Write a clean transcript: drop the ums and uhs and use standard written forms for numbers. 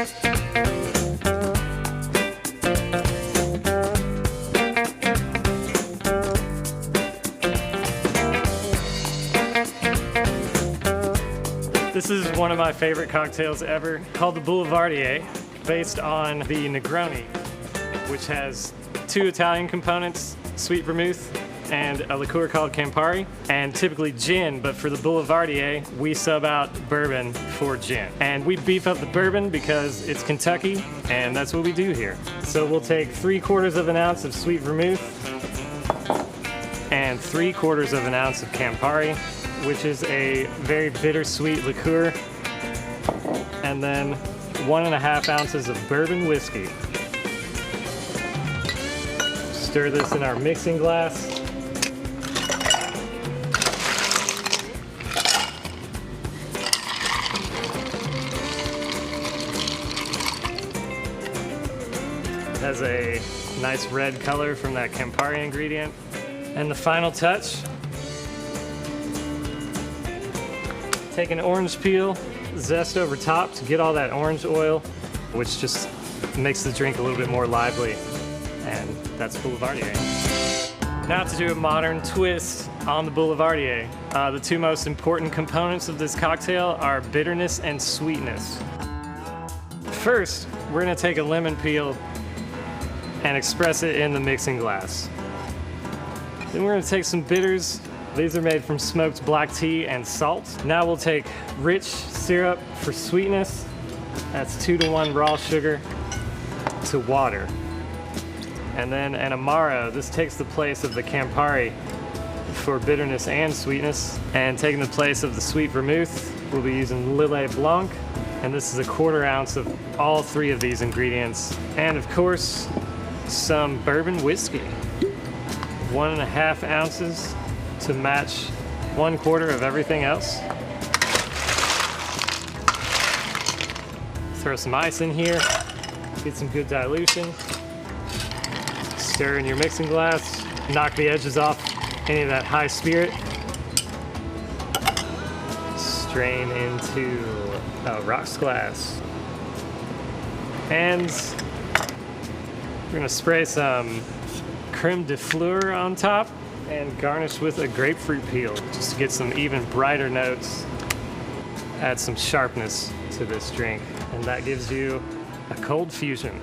This is one of my favorite cocktails ever, called the Boulevardier, based on the Negroni, which has 2 Italian components, sweet vermouth and a liqueur called Campari, and typically gin, but for the Boulevardier, we sub out bourbon for gin. And we beef up the bourbon because it's Kentucky, and that's what we do here. So we'll take 3/4 of an ounce of sweet vermouth and 3/4 of an ounce of Campari, which is a very bittersweet liqueur, and then 1.5 ounces of bourbon whiskey. Stir this in our mixing glass. It has a nice red color from that Campari ingredient. And the final touch, take an orange peel, zest over top to get all that orange oil, which just makes the drink a little bit more lively. And that's Boulevardier. Now to do a modern twist on the Boulevardier. The 2 most important components of this cocktail are bitterness and sweetness. First, we're gonna take a lemon peel and express it in the mixing glass. Then we're gonna take some bitters. These are made from smoked black tea and salt. Now we'll take rich syrup for sweetness. That's 2-to-1 raw sugar to water. And then an AMARO. This takes the place of the Campari for bitterness and sweetness. And taking the place of the sweet vermouth, we'll be using LILLET BLANC. And this is a 1/4 ounce of all 3 of these ingredients. And of course, some bourbon whiskey. 1.5 ounces to match 1/4 of everything else. Throw some ice in here, get some good dilution. Stir in your mixing glass, knock the edges off any of that high spirit. Strain into a rocks glass. And we're gonna spray some creme de fleur on top and garnish with a grapefruit peel just to get some even brighter notes. Add some sharpness to this drink, and that gives you a cold fusion.